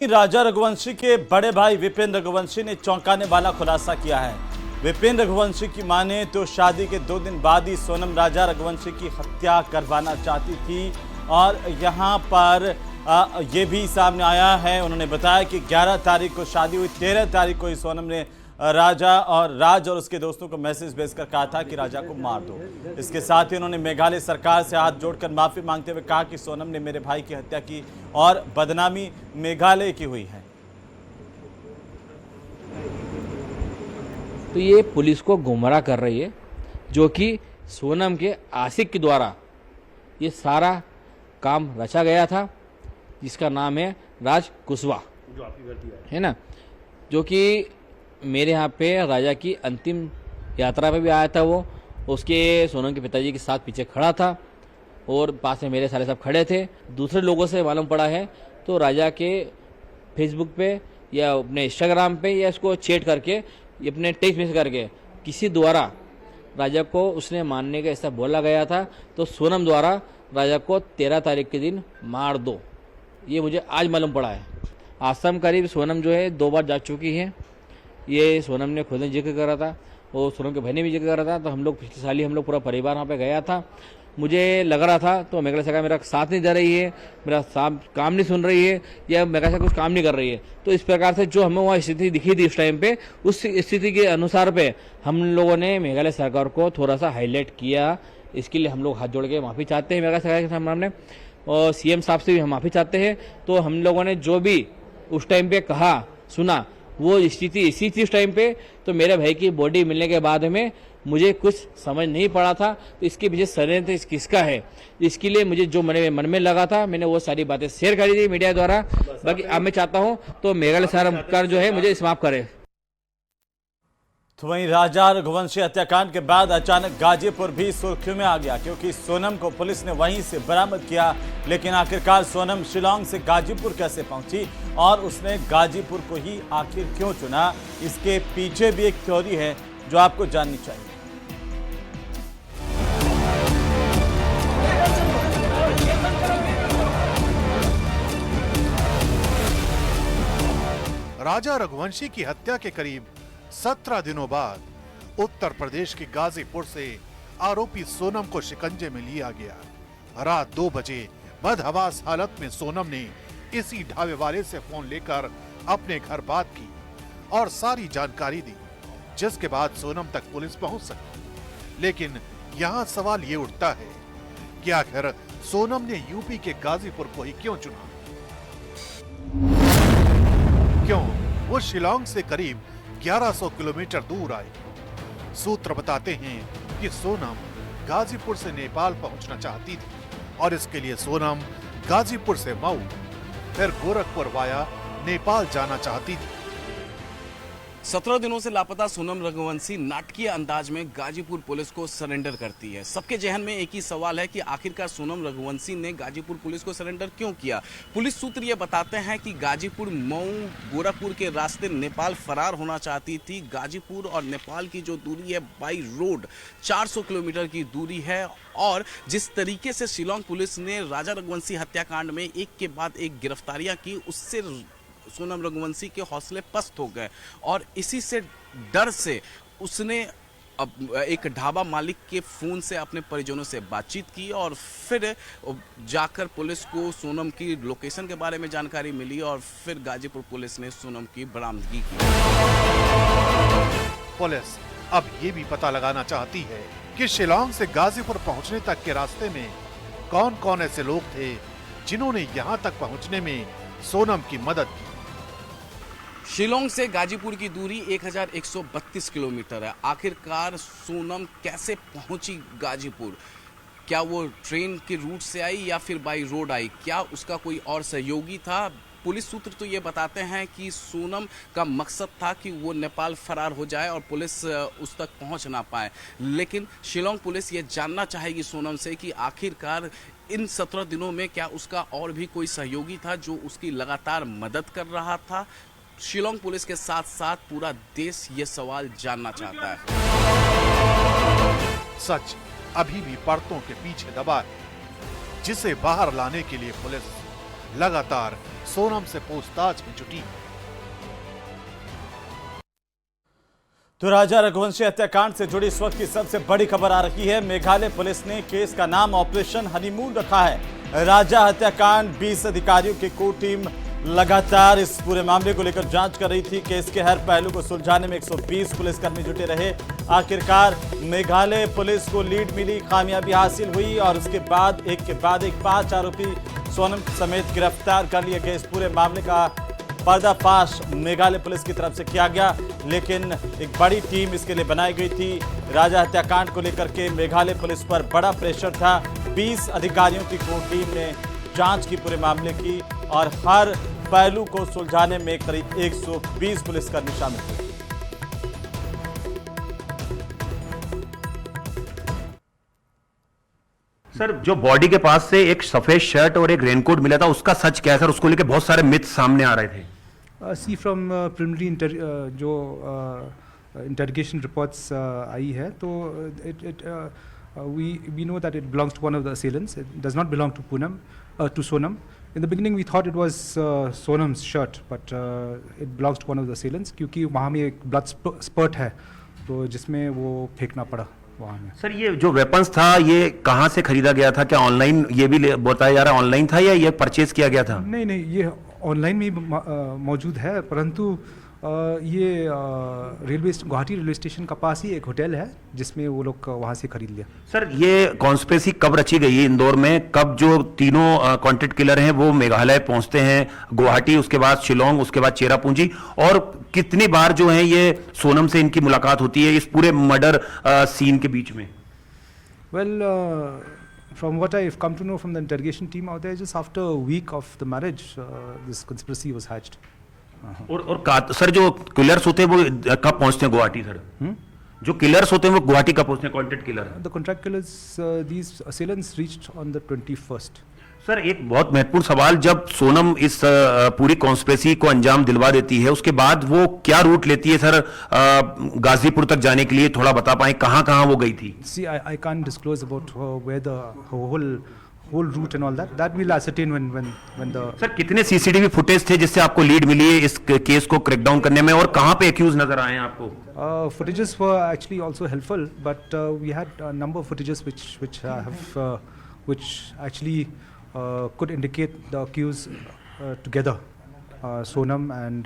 राजा रघुवंशी के बड़े भाई विपिन रघुवंशी ने चौंकाने वाला खुलासा किया है। विपिन रघुवंशी की माने तो शादी के 2 दिन बाद ही सोनम राजा रघुवंशी की हत्या करवाना चाहती थी और यहां पर ये भी सामने आया है। उन्होंने बताया कि 11 तारीख को शादी हुई, 13 तारीख को ही सोनम ने राज और उसके दोस्तों को मैसेज भेजकर कहा था कि राजा को मार दो। इसके साथ ही उन्होंने मेघालय सरकार से हाथ जोड़कर माफी मांगते हुए कहा कि सोनम ने मेरे भाई की हत्या की और बदनामी मेघालय की हुई है। तो ये पुलिस को गुमराह कर रही है, जो कि सोनम के आशिक के द्वारा ये सारा काम रचा गया था, जिसका नाम है राज कुशवाहा, जो आपकी गलती है ना, जो कि मेरे यहाँ पे राजा की अंतिम यात्रा पे भी आया था। वो उसके सोनम के पिताजी के साथ पीछे खड़ा था और पास में मेरे सारे सब खड़े थे। दूसरे लोगों से मालूम पड़ा है तो राजा के फेसबुक पे या अपने इंस्टाग्राम पे या इसको चैट करके अपने टेक्स्ट मैसेज करके किसी द्वारा राजा को उसने मारने का ऐसा बोला गया था। तो सोनम द्वारा राजा को 13 तारीख के दिन मार दो, ये मुझे आज मालूम पड़ा है। आसाम करीब सोनम जो है 2 बार जा चुकी है। ये सोनम ने खुद ने जिक्र करा था और सोनम के भाई ने भी जिक्र करा था। तो हम लोग पिछले साल ही हम लोग पूरा परिवार वहाँ पे गया था। मुझे लग रहा था तो मेघालय सरकार मेरा साथ नहीं दे रही है, मेरा काम नहीं सुन रही है या मेघालय सरकार कुछ काम नहीं कर रही है। तो इस प्रकार से जो हमें वहाँ स्थिति दिखी थी उस टाइम पे, उस स्थिति के अनुसार पे हम लोगों ने मेघालय सरकार को थोड़ा सा हाईलाइट किया। इसके लिए हम लोग हाथ जोड़ के माफ़ी चाहते हैं मेघालय सरकार के सामने और सीएम साहब से भी हम माफ़ी चाहते हैं। तो हम लोगों ने जो भी उस टाइम पे कहा सुना वो स्थिति इसी थी उस टाइम पे। तो मेरे भाई की बॉडी मिलने के बाद में मुझे कुछ समझ नहीं पड़ा था तो इसके पीछे षड्यंत्र किसका है, इसके लिए मुझे जो मन में लगा था मैंने वो सारी बातें शेयर करी थी मीडिया द्वारा। बाकी अब मैं चाहता हूँ तो मेघालय सरकार जो है मुझे माफ करे। तो वहीं राजा रघुवंशी हत्याकांड के बाद अचानक गाजीपुर भी सुर्खियों में आ गया, क्योंकि सोनम को पुलिस ने वहीं से बरामद किया। लेकिन आखिरकार सोनम शिलांग से गाजीपुर कैसे पहुंची और उसने गाजीपुर को ही आखिर क्यों चुना, इसके पीछे भी एक थ्योरी है जो आपको जाननी चाहिए। राजा रघुवंशी की हत्या के करीब 17 दिनों बाद उत्तर प्रदेश के गाजीपुर से आरोपी सोनम को शिकंजे में लिया गया। रात 2 बजे बदहवास हालत में सोनम ने इसी ढाबे वाले से फोन लेकर अपने घर बात की और सारी जानकारी दी, जिसके बाद सोनम तक पुलिस पहुंच सकी। लेकिन यहाँ सवाल ये उठता है कि आखिर सोनम ने यूपी के गाजीपुर को ही क्यों चुना? क्यों वो शिलांग से करीब 1100 किलोमीटर दूर आई? सूत्र बताते हैं कि सोनम गाजीपुर से नेपाल पहुंचना चाहती थी और इसके लिए सोनम गाजीपुर से मऊ फिर गोरखपुर वाया नेपाल जाना चाहती थी। 17 दिनों से लापता सोनम रघुवंशी नाटकीय अंदाज में गाजीपुर पुलिस को सरेंडर करती है। सबके जहन में एक ही सवाल है कि आखिरकार सोनम रघुवंशी ने गाजीपुर पुलिस को सरेंडर क्यों किया। पुलिस सूत्र ये बताते हैं कि गाजीपुर मऊ गोरखपुर के रास्ते नेपाल फरार होना चाहती थी। गाजीपुर और नेपाल की जो दूरी है बाई रोड 400 किलोमीटर की दूरी है और जिस तरीके से शिलांग पुलिस ने राजा रघुवंशी हत्याकांड में एक के बाद एक गिरफ्तारियां की, उससे सोनम रघुवंशी के हौसले पस्त हो गए और इसी से डर से उसने अब एक ढाबा मालिक के फोन से अपने परिजनों से बातचीत की और फिर जाकर पुलिस को सोनम की लोकेशन के बारे में जानकारी मिली और फिर गाजीपुर पुलिस ने सोनम की बरामदगी की। पुलिस अब ये भी पता लगाना चाहती है कि शिलांग से गाजीपुर पहुंचने तक के रास्ते में कौन कौन ऐसे लोग थे जिन्होंने यहां तक पहुंचने में सोनम की मदद की। शिलांग से गाजीपुर की दूरी 1132 किलोमीटर है। आखिरकार सोनम कैसे पहुंची गाजीपुर? क्या वो ट्रेन के रूट से आई या फिर बाई रोड आई? क्या उसका कोई और सहयोगी था? पुलिस सूत्र तो ये बताते हैं कि सोनम का मकसद था कि वो नेपाल फरार हो जाए और पुलिस उस तक पहुंच ना पाए। लेकिन शिलांग पुलिस ये जानना चाहेगी सोनम से कि आखिरकार इन 17 दिनों में क्या उसका और भी कोई सहयोगी था जो उसकी लगातार मदद कर रहा था। शिलांग पुलिस के साथ साथ पूरा देश ये सवाल जानना चाहता है। सच अभी भी पर्दों के पीछे दबा है, जिसे बाहर लाने के लिए पुलिस लगातार सोनम से पूछताछ में जुटी। तो राजा रघुवंशी हत्याकांड से जुड़ी इस वक्त की सबसे बड़ी खबर आ रही है। मेघालय पुलिस ने केस का नाम ऑपरेशन हनीमून रखा है। राजा हत्याकांड 20 अधिकारियों की कोर टीम लगातार इस पूरे मामले को लेकर जांच कर रही थी। केस के हर पहलू को सुलझाने में 120 पुलिसकर्मी जुटे रहे। आखिरकार मेघालय पुलिस को लीड मिली, कामयाबी हासिल हुई और उसके बाद एक के बाद एक 5 आरोपी सोनम समेत गिरफ्तार कर लिए गए। इस पूरे मामले का पर्दाफाश मेघालय पुलिस की तरफ से किया गया, लेकिन एक बड़ी टीम इसके लिए बनाई गई थी। राजा हत्याकांड को लेकर के मेघालय पुलिस पर बड़ा प्रेशर था। 20 अधिकारियों की कोर टीम ने जांच की पूरे मामले की और हर पहलू को सुलझाने में करीब 120 पुलिसकर्मी शामिल थे। सर, जो बॉडी के पास से एक सफेद शर्ट और एक रेनकोट मिला था, उसका सच क्या है सर? उसको लेके बहुत सारे मिथ सामने आ रहे थे। सी फ्रॉम प्रिलिमिनरी जो इंटरोगेशन रिपोर्ट्स आई है, तो we know that it belongs to one of the assailants. It does not belong to Sonam. In the beginning we thought it was Sonam's shirt, but it belongs to one of the assailants क्योंकि वहाँ में एक blood spurt है, तो जिसमें वो फेंकना पड़ा वहाँ में। सर, ये जो वेपन्स था ये कहाँ से खरीदा गया था? क्या ऑनलाइन, ये भी बताया जा रहा है ऑनलाइन था या ये परचेज किया गया था? नहीं, ये ऑनलाइन में भी मौजूद है, परंतु ये गुवाहाटी रेलवे स्टेशन का पास ही एक होटल है जिसमें वो लोग वहाँ से खरीद लिया। सर, ये कॉन्स्पिरेसी कब रची गई है इंदौर में? कब जो तीनों कॉन्ट्रैक्ट किलर हैं वो मेघालय पहुंचते हैं, गुवाहाटी, उसके बाद शिलोंग, उसके बाद चेरापूंजी, और कितनी बार जो है ये सोनम से इनकी मुलाकात होती है इस पूरे मर्डर सीन के बीच में? Well, from what I've come to know from the interrogation team out there, just after a week of the marriage, this conspiracy was hatched. और सर, जो किलर्स होते हैं वो कब पहुंचते हैं गुवाहाटी सर? जो किलर्स होते हैं वो गुवाहाटी कब पहुंचते हैं, contract killer? The contract killers, these assailants reached on the 21st. Sir, एक बहुत महत्वपूर्ण सवाल, जब सोनम इस पूरी कॉन्स्पिरेसी को अंजाम दिलवा देती है उसके बाद वो क्या रूट लेती है सर गाजीपुर तक जाने के लिए? थोड़ा बता पाएं कहाँ वो गई थी? See, I can't disclose about where the whole route and all that. That we'll ascertain when the. Sir, कितने सीसीटीवी फुटेज थे जिससे आपको लीड मिली है इस केस को क्रैकडाउन करने में, और कहाँ पे एक्यूज नजर आए हैं आपको? Footages were actually also helpful, but we had a number of footages which actually could indicate the accused together, Sonam and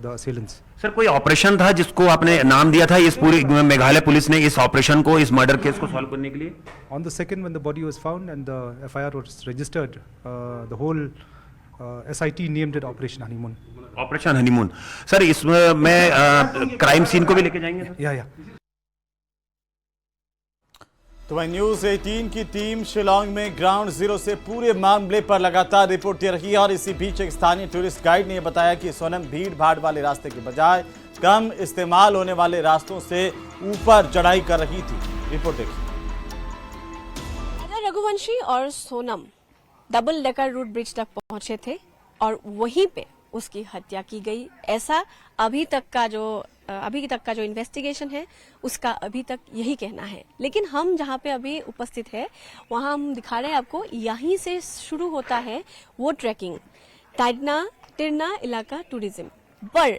the assailants. Sir, कोई ऑपरेशन था जिसको आपने नाम दिया था इस पूरी मेघालय पुलिस ने इस ऑपरेशन को, इस मर्डर केस को सॉल्व करने के लिए? On the second, when the body was found and the FIR was registered, the whole SIT named it Operation Honeymoon. Operation honeymoon. Sir, इसमें मैं क्राइम सीन को भी लेके जाएंगे सर? Yeah. तो वही न्यूज 18 की टीम शिलोंग में ग्राउंड जीरो से पूरे मामले पर लगातार रिपोर्ट दे रही है और इसी बीच एक स्थानीय टूरिस्ट गाइड ने यह बताया कि सोनम भीड़ भाड़ वाले रास्ते के बजाय कम इस्तेमाल होने वाले रास्तों से ऊपर चढ़ाई कर रही थी। रिपोर्ट देखिए। राजा रघुवंशी और Sonam double decker root bridge तक पहुंचे थे और वहीं पे उसकी हत्या की गई, ऐसा अभी तक का जो इन्वेस्टिगेशन है उसका अभी तक यही कहना है। लेकिन हम जहां पे अभी उपस्थित है वहां हम दिखा रहे हैं आपको, यहीं से शुरू होता है वो ट्रैकिंग, तिरना इलाका टूरिज्म। पर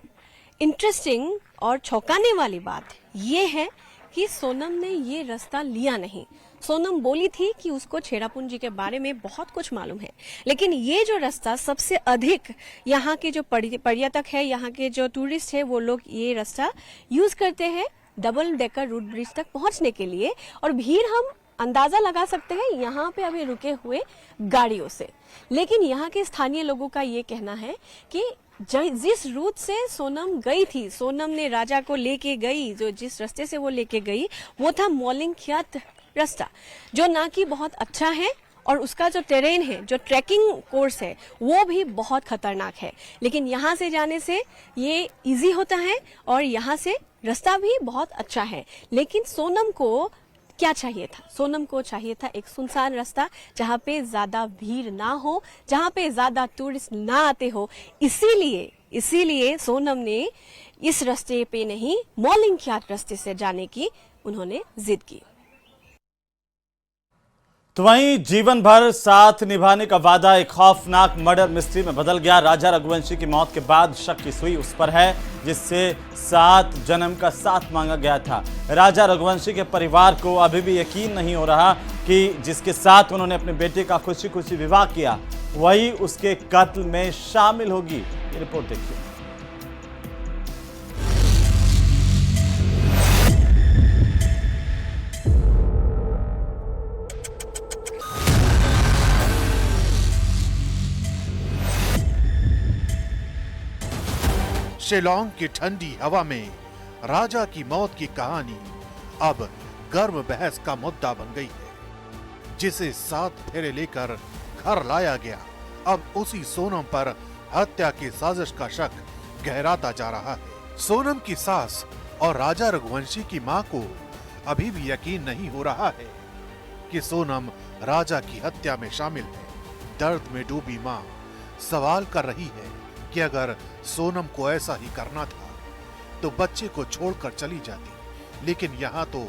इंटरेस्टिंग और चौंकाने वाली बात ये है कि सोनम ने ये रास्ता लिया नहीं। सोनम बोली थी कि उसको चेरापूंजी के बारे में बहुत कुछ मालूम है, लेकिन ये जो रास्ता सबसे अधिक यहाँ के जो पर्यटक है, यहाँ के जो टूरिस्ट है, वो लोग ये रास्ता यूज करते हैं डबल डेकर रूट ब्रिज तक पहुंचने के लिए। और भीड़ हम अंदाजा लगा सकते हैं यहाँ पे अभी रुके हुए गाड़ियों से। लेकिन यहाँ के स्थानीय लोगों का ये कहना है कि जिस रूट से सोनम गई थी, सोनम ने राजा को लेके गई, जो जिस रास्ते से वो लेके गई वो था मोलिंगख्यात रास्ता, जो ना कि बहुत अच्छा है और उसका जो टेरेन है, जो ट्रैकिंग कोर्स है, वो भी बहुत खतरनाक है। लेकिन यहाँ से जाने से ये इजी होता है और यहाँ से रास्ता भी बहुत अच्छा है। लेकिन सोनम को क्या चाहिए था? सोनम को चाहिए था एक सुनसान रास्ता जहाँ पे ज्यादा भीड़ ना हो, जहाँ पे ज्यादा टूरिस्ट ना आते हो। इसीलिए सोनम ने इस रास्ते पे नहीं, मोलिंगख्यात रास्ते से जाने की उन्होंने जिद की। तो वहीं जीवन भर साथ निभाने का वादा एक खौफनाक मर्डर मिस्ट्री में बदल गया। राजा रघुवंशी की मौत के बाद शक की सुई उस पर है जिससे 7 जन्म का साथ मांगा गया था। राजा रघुवंशी के परिवार को अभी भी यकीन नहीं हो रहा कि जिसके साथ उन्होंने अपने बेटे का खुशी खुशी विवाह किया वही उसके कत्ल में शामिल होगी। ये रिपोर्ट देखिए। शिलोंग की ठंडी हवा में राजा की मौत की कहानी अब गर्म बहस का मुद्दा बन गई है। जिसे 7 फेरे लेकर घर लाया गया, अब उसी सोनम पर हत्या की साजिश का शक गहराता जा रहा है। सोनम की सास और राजा रघुवंशी की मां को अभी भी यकीन नहीं हो रहा है कि सोनम राजा की हत्या में शामिल है। दर्द में डूबी मां सवाल कर रही है कि अगर सोनम को ऐसा ही करना था तो बच्चे को छोड़कर चली जाती, लेकिन यहाँ तो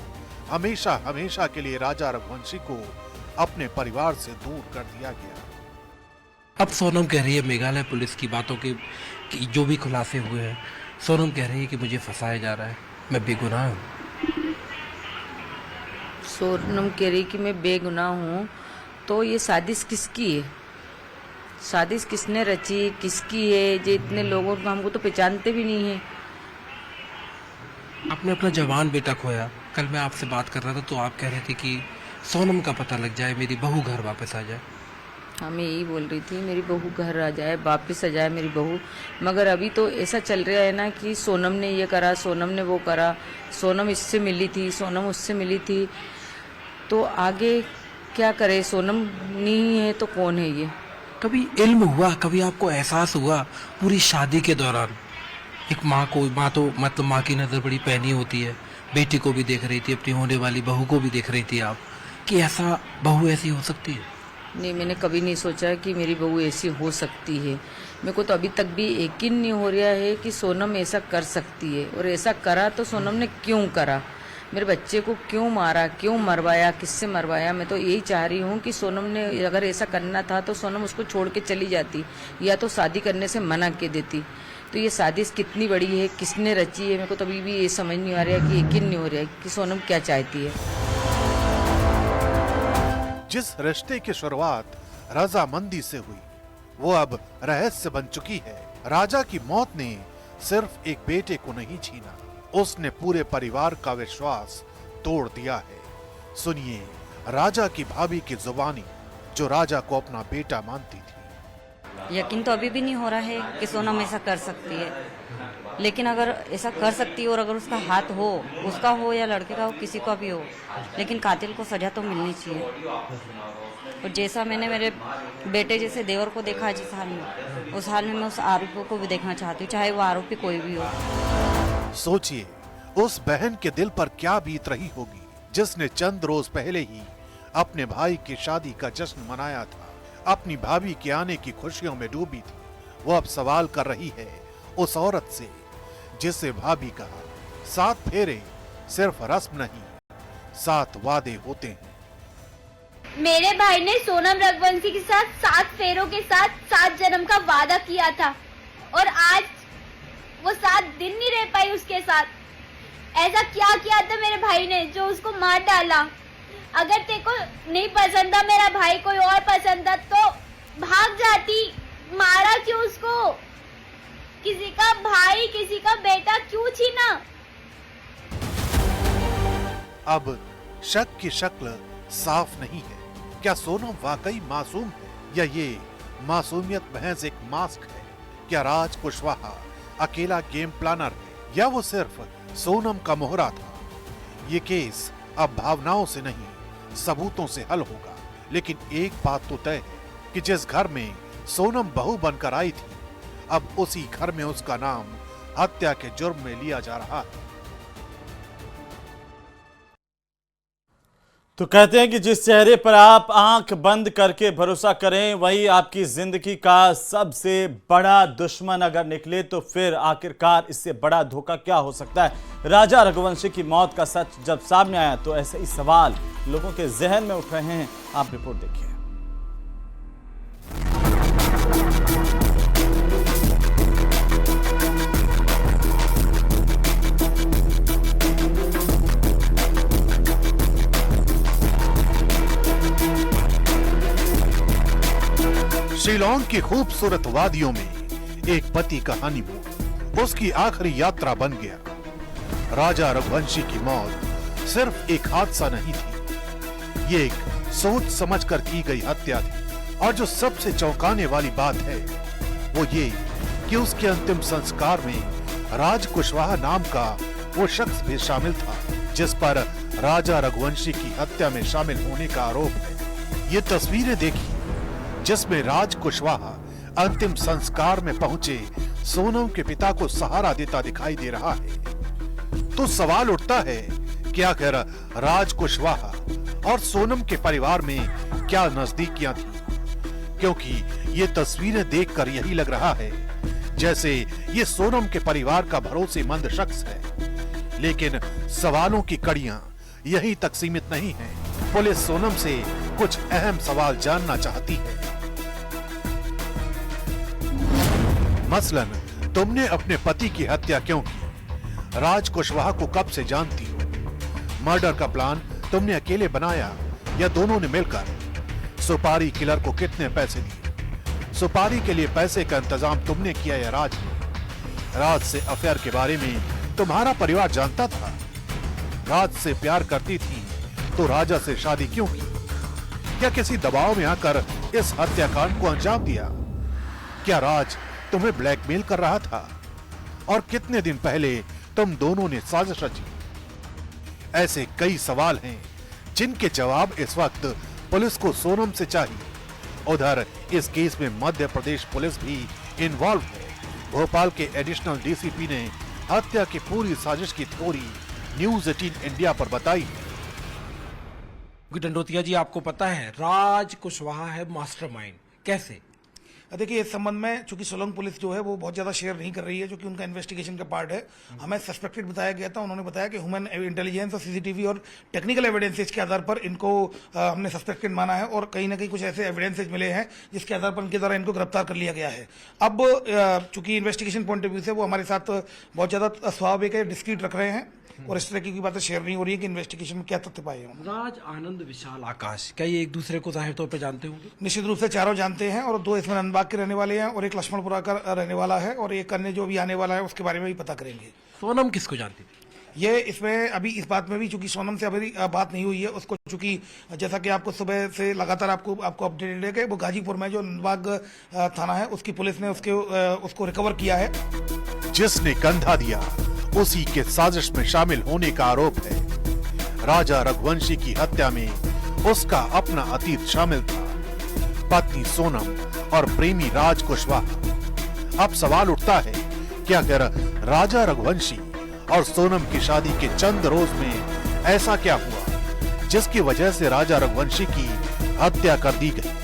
हमेशा हमेशा के लिए राजा रघुवंशी को अपने परिवार से दूर कर दिया गया। अब सोनम कह रही है मेघालय पुलिस की बातों की जो भी खुलासे हुए हैं, सोनम कह रही है कि मुझे फंसाया जा रहा है, मैं बेगुनाह हूँ। सोनम कह रही कि मैं बेगुनाह हूँ, तो ये साजिश किसकी है? साजिश किसने रची, किसकी है? ये इतने लोगों को हमको तो पहचानते भी नहीं है। आपने अपना जवान बेटा खोया। कल मैं आपसे बात कर रहा था तो आप कह रहे थे कि सोनम का पता लग जाए, मेरी बहू घर वापस आ जाए। हाँ, मैं यही बोल रही थी, मेरी बहू घर आ जाए, वापस आ जाए मेरी बहू। मगर अभी तो ऐसा चल रहा है ना कि सोनम ने ये करा, सोनम ने वो करा, सोनम इससे मिली थी, सोनम उससे मिली थी। तो आगे क्या करे? सोनम नहीं है तो कौन है ये? कभी इल्म हुआ, कभी आपको एहसास हुआ पूरी शादी के दौरान? एक माँ तो मतलब माँ की नज़र बड़ी पैनी होती है, बेटी को भी देख रही थी, अपनी होने वाली बहू को भी देख रही थी आप, कि ऐसा बहू ऐसी हो सकती है? नहीं, मैंने कभी नहीं सोचा कि मेरी बहू ऐसी हो सकती है। मेरे को तो अभी तक भी यकीन नहीं हो रहा है कि सोनम ऐसा कर सकती है, और ऐसा करा तो सोनम ने क्यों करा? मेरे बच्चे को क्यों मारा, क्यों मरवाया, किससे मरवाया? मैं तो यही चाह रही हूँ कि सोनम ने अगर ऐसा करना था तो सोनम उसको छोड़ के चली जाती, या तो शादी करने से मना के देती। तो ये साजिश कितनी बड़ी है, किसने रची है? मेरे को तो अभी भी ये समझ नहीं आ रहा है कि यकीन नहीं हो रहा है कि सोनम क्या चाहती है। जिस रिश्ते की शुरुआत रजामंदी से हुई वो अब रहस्य बन चुकी है। राजा की मौत ने सिर्फ एक बेटे को नहीं छीना, उसने पूरे परिवार का विश्वास तोड़ दिया है। सुनिए राजा की भाभी की जुबानी, जो राजा को अपना बेटा मानती थी। यकीन तो अभी भी नहीं हो रहा है कि सोनम ऐसा कर सकती है, लेकिन अगर ऐसा कर सकती है और अगर उसका हाथ हो, उसका हो या लड़के का हो, किसी का भी हो, लेकिन कातिल को सजा तो मिलनी चाहिए। और जैसा मैंने मेरे बेटे जैसे देवर को देखा जिस हाल में, उस हाल में मैं उस आरोपी को भी देखना चाहती हूँ, चाहे वो आरोपी कोई भी हो। सोचिए उस बहन के दिल पर क्या बीत रही होगी जिसने चंद रोज पहले ही अपने भाई की शादी का जश्न मनाया था, अपनी भाभी के आने की खुशियों में डूबी थी। वो अब सवाल कर रही है उस औरत से जिसे भाभी कहा। 7 फेरे सिर्फ रस्म नहीं, 7 वादे होते हैं। मेरे भाई ने सोनम रघुवंशी के साथ 7 फेरों के साथ 7 जन्म का वादा किया था, और आज वो 7 दिन नहीं रह पाई उसके साथ। ऐसा क्या किया था मेरे भाई ने जो उसको मार डाला? अगर तेको नहीं पसंद था मेरा भाई, कोई और पसंद था तो भाग जाती, मारा क्यों उसको? किसी का भाई, किसी का बेटा क्यों छीना? अब शक की शक्ल साफ नहीं है। क्या सोनम वाकई मासूम है, या ये मासूमियत महज एक मास्क है? क्या राज कुशवाहा अकेला गेम प्लानर है, या वो सिर्फ सोनम का मोहरा था? ये केस अब भावनाओं से नहीं, सबूतों से हल होगा। लेकिन एक बात तो तय है कि जिस घर में सोनम बहू बनकर आई थी, अब उसी घर में उसका नाम हत्या के जुर्म में लिया जा रहा है। तो कहते हैं कि जिस चेहरे पर आप आंख बंद करके भरोसा करें वही आपकी जिंदगी का सबसे बड़ा दुश्मन अगर निकले तो फिर आखिरकार इससे बड़ा धोखा क्या हो सकता है। राजा रघुवंशी की मौत का सच जब सामने आया तो ऐसे ही सवाल लोगों के जहन में उठ रहे हैं। आप रिपोर्ट देखिए। शिलोंग की खूबसूरत वादियों में एक पति का हनीमून उसकी आखिरी यात्रा बन गया। राजा रघुवंशी की मौत सिर्फ एक हादसा नहीं थी, ये एक सोच समझकर की गई हत्या थी। और जो सबसे चौंकाने वाली बात है वो ये कि उसके अंतिम संस्कार में राज कुशवाहा नाम का वो शख्स भी शामिल था जिस पर राजा रघुवंशी की हत्या में शामिल होने का आरोप है। ये तस्वीरें देखी जिसमें राज कुशवाहा अंतिम संस्कार में पहुंचे सोनम के पिता को सहारा देता दिखाई दे रहा है। तो सवाल उठता है कि आखिर राज कुशवाहा और सोनम के परिवार में क्या नजदीकियां थी, क्योंकि ये तस्वीरें देखकर यही लग रहा है जैसे ये सोनम के परिवार का भरोसेमंद शख्स है। लेकिन सवालों की कड़ियां यहीं तक सीमित नहीं हैं। पुलिस सोनम से कुछ अहम सवाल जानना चाहती है। मसलन, तुमने अपने पति की हत्या क्यों की? राज कुशवाहा को कब से जानती हो? मर्डर का प्लान तुमने अकेले बनाया या दोनों ने मिलकर? सुपारी किलर को कितने पैसे दिए? सुपारी के लिए पैसे का इंतजाम तुमने किया या राज ने? राज से अफेयर के बारे में तुम्हारा परिवार जानता था? राज से प्यार करती थी तो राजा से शादी क्यों की? क्या किसी दबाव में आकर इस हत्याकांड को अंजाम दिया? क्या राज तुम्हें ब्लैकमेल कर रहा था? और कितने दिन पहले तुम दोनों ने साजिश रची? ऐसे कई सवाल हैं जिनके जवाब इस वक्त पुलिस को सोनम से चाहिए। उधर इस केस में मध्य प्रदेश पुलिस भी इन्वॉल्व है। भोपाल के एडिशनल डीसीपी ने हत्या की पूरी साजिश की थ्योरी न्यूज 18 इंडिया पर बताई है। डंडोतिया जी, आपको पता है राज कुशवाहा है मास्टरमाइंड, कैसे? देखिए, इस संबंध में चूंकि सोलंग पुलिस जो है वो बहुत ज्यादा शेयर नहीं कर रही है, जो कि उनका इन्वेस्टिगेशन का पार्ट है। हमें सस्पेक्टेड बताया गया था, उन्होंने बताया कि ह्यूमन इंटेलिजेंस और सीसीटीवी और टेक्निकल एविडेंसेज के आधार पर इनको हमने सस्पेक्टेड माना है और कहीं ना कहीं कुछ ऐसे एविडेंसेज मिले हैं जिसके आधार पर इनके द्वारा इनको गिरफ्तार कर लिया गया है। अब चूंकि इन्वेस्टिगेशन पॉइंट ऑफ व्यू से वो हमारे साथ बहुत ज्यादा स्वाभाविक है, डिस्क्रीट रख रहे हैं और इस तरह की बातें शेयर नहीं हो रही है कि इन्वेस्टिगेशन में क्या तथ्य पाए हैं। राज, आनंद, विशाल, आकाश, क्या ये एक दूसरे को जाहिर तौर पर जानते होंगे? निश्चित रूप से चारों जानते हैं और दो इसमें नंदबाग के रहने वाले हैं और एक लक्ष्मणपुरा का रहने वाला है और एक अन्य जो भी आने वाला है उसके बारे में भी पता करेंगे। सोनम किसको जानती थी? ये इसमें अभी इस बात में भी चूंकि सोनम से अभी बात नहीं हुई है उसको, चूंकि जैसा कि आपको सुबह से लगातार आपको अपडेटेड है कि वो गाजीपुर में जो नंदबाग थाना है उसकी पुलिस ने उसको रिकवर किया है। जिसने कंधा दिया उसी के साजिश में शामिल होने का आरोप है। राजा रघुवंशी की हत्या में उसका अपना अतीत शामिल था, पत्नी सोनम और प्रेमी राज कुशवाहा। अब सवाल उठता है कि अगर राजा रघुवंशी और सोनम की शादी के चंद रोज में ऐसा क्या हुआ जिसकी वजह से राजा रघुवंशी की हत्या कर दी गई?